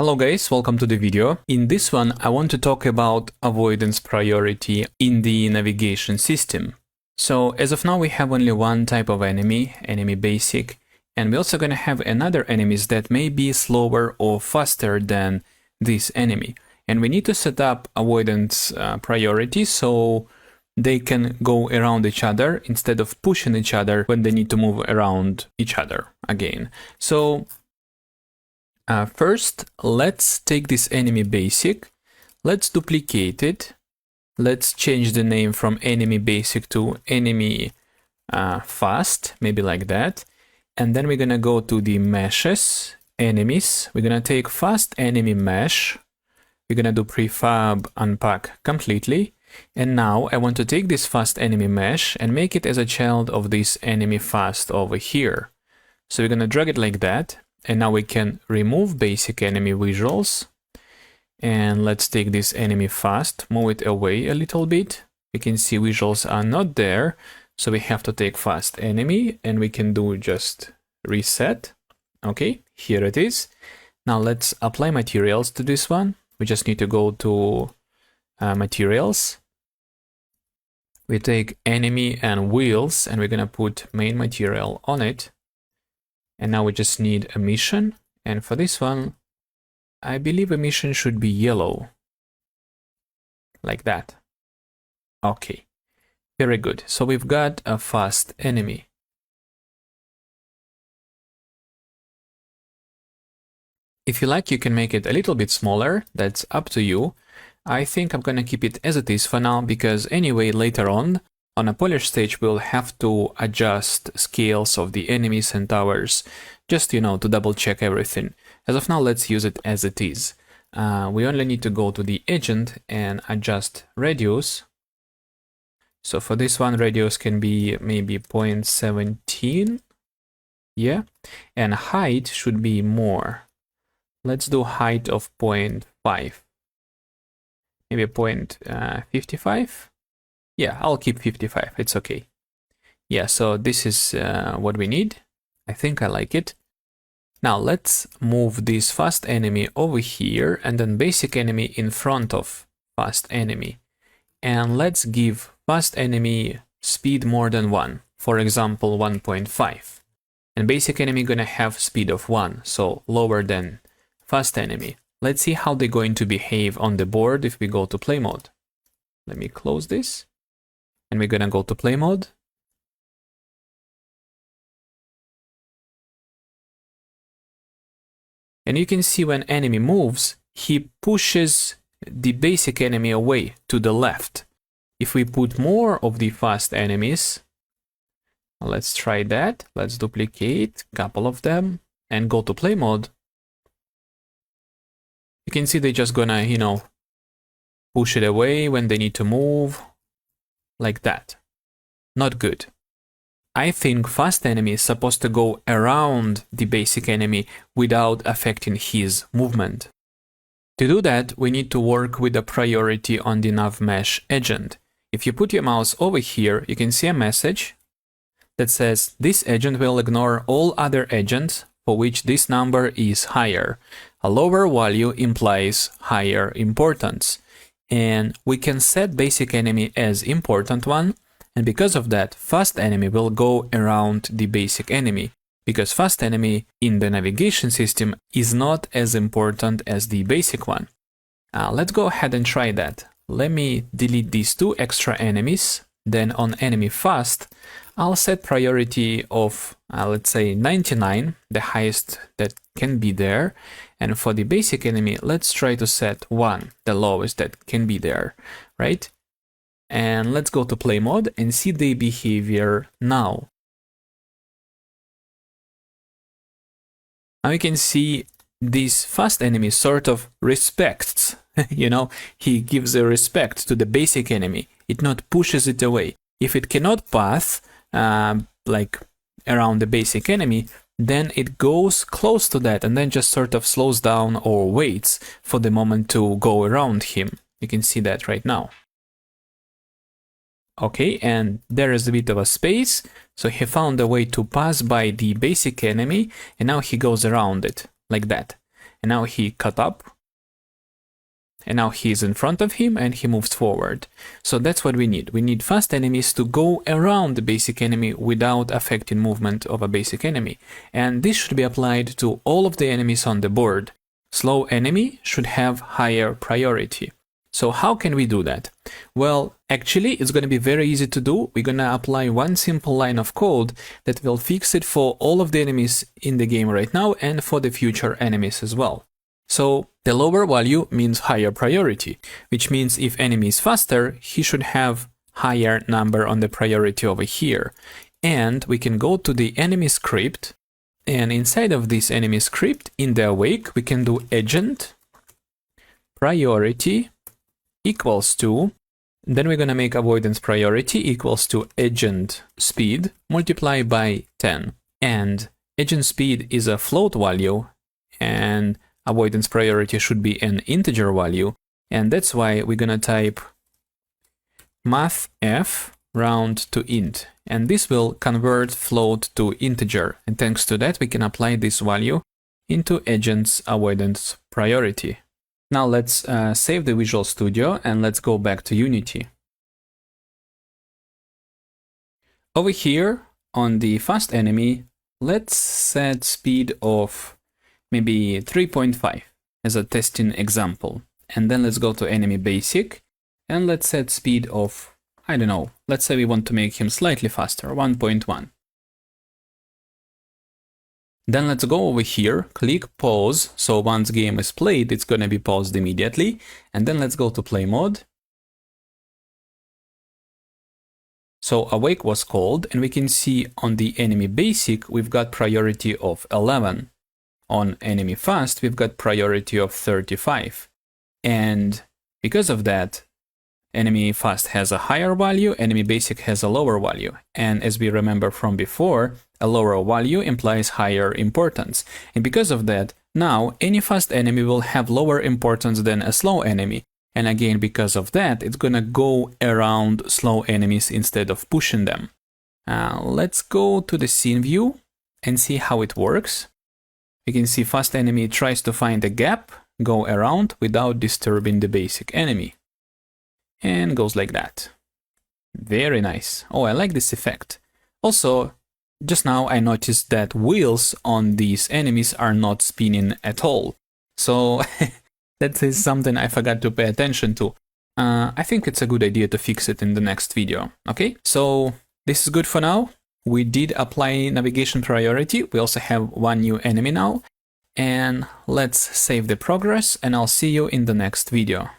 Hello guys, welcome to the video. In this one, I want to talk about avoidance priority in the navigation system. So as of now, we have only one type of enemy basic, and we're also going to have another enemies that may be slower or faster than this enemy. And we need to set up avoidance priority so they can go around each other instead of pushing each other when they need to move around each other again. So first, let's take this enemy basic, let's duplicate it, let's change the name from enemy basic to enemy fast, maybe like that. And then we're gonna go to the meshes, enemies, we're gonna take fast enemy mesh, we're gonna do prefab unpack completely. And now I want to take this fast enemy mesh and make it as a child of this enemy fast over here. So we're gonna drag it like that. And now we can remove basic enemy visuals. And let's take this enemy fast, move it away a little bit. We can see visuals are not there. So we have to take fast enemy and we can do just reset. Okay, here it is. Now let's apply materials to this one. We just need to go to materials. We take enemy and wheels and we're gonna put main material on it. And now we just need emission. And for this one, I believe emission should be yellow. Like that. Okay. Very good. So we've got a fast enemy. If you like, you can make it a little bit smaller. That's up to you. I think I'm gonna keep it as it is for now, because anyway, later on a polish stage, we'll have to adjust scales of the enemies and towers, just, to double check everything. As of now, let's use it as it is. We only need to go to the agent and adjust radius. So for this one, radius can be maybe 0.17. Yeah. And height should be more. Let's do height of 0.5. Maybe 0.55. Yeah, I'll keep 55, it's okay. Yeah, so this is what we need. I think I like it. Now let's move this fast enemy over here and then basic enemy in front of fast enemy. And let's give fast enemy speed more than 1, for example 1.5. And basic enemy gonna have speed of 1, so lower than fast enemy. Let's see how they're going to behave on the board if we go to play mode. Let me close this. And we're gonna go to play mode. And you can see when enemy moves, he pushes the basic enemy away to the left. If we put more of the fast enemies, let's try that. Let's duplicate a couple of them and go to play mode. You can see they're just gonna, push it away when they need to move. Like that. Not good. I think fast enemy is supposed to go around the basic enemy without affecting his movement. To do that, we need to work with the priority on the nav mesh agent. If you put your mouse over here, you can see a message that says this agent will ignore all other agents for which this number is higher. A lower value implies higher importance. And we can set basic enemy as important one, and because of that, fast enemy will go around the basic enemy, because fast enemy in the navigation system is not as important as the basic one. Let's go ahead and try that. Let me delete these two extra enemies, then on enemy fast, I'll set priority of, let's say 99, the highest that can be there. And for the basic enemy, let's try to set 1, the lowest that can be there, right? And let's go to play mode and see the behavior now. Now you can see this fast enemy sort of respects, he gives a respect to the basic enemy. It not pushes it away. If it cannot pass, like around the basic enemy, then it goes close to that and then just sort of slows down or waits for the moment to go around him. You can see that right now. Okay, and there is a bit of a space, so he found a way to pass by the basic enemy and now he goes around it like that. and now he cut up, and now he's in front of him and he moves forward. So that's what we need. We need fast enemies to go around the basic enemy without affecting movement of a basic enemy. And this should be applied to all of the enemies on the board. Slow enemy should have higher priority. So how can we do that? Well, actually, it's going to be very easy to do. We're going to apply one simple line of code that will fix it for all of the enemies in the game right now and for the future enemies as well. So the lower value means higher priority, which means if enemy is faster, he should have higher number on the priority over here. And we can go to the enemy script, and inside of this enemy script, in the awake, we can do agent priority equals to, then we're going to make avoidance priority equals to agent speed multiplied by 10. And agent speed is a float value, and avoidance priority should be an integer value, and that's why we're gonna type mathf round to int, and this will convert float to integer, and thanks to that we can apply this value into agent's avoidance priority. Now let's save the Visual Studio and let's go back to Unity. Over here on the fast enemy, let's set speed of maybe 3.5 as a testing example. And then let's go to enemy basic and let's set speed of, I don't know, let's say we want to make him slightly faster, 1.1. Then let's go over here, click pause, so once game is played, it's gonna be paused immediately. And then let's go to play mode. So awake was called, and we can see on the enemy basic, we've got priority of 11. On enemy fast, we've got priority of 35. And because of that, enemy fast has a higher value, enemy basic has a lower value. And as we remember from before, a lower value implies higher importance. And because of that, now any fast enemy will have lower importance than a slow enemy. And again, because of that, it's gonna go around slow enemies instead of pushing them. Let's go to the scene view and see how it works. You can see fast enemy tries to find a gap, go around without disturbing the basic enemy. And goes like that. Very nice. Oh, I like this effect. Also, just now I noticed that wheels on these enemies are not spinning at all. So that is something I forgot to pay attention to. I think it's a good idea to fix it in the next video. Okay, so this is good for now. We did apply navigation priority. We also have one new enemy now. And let's save the progress, and I'll see you in the next video.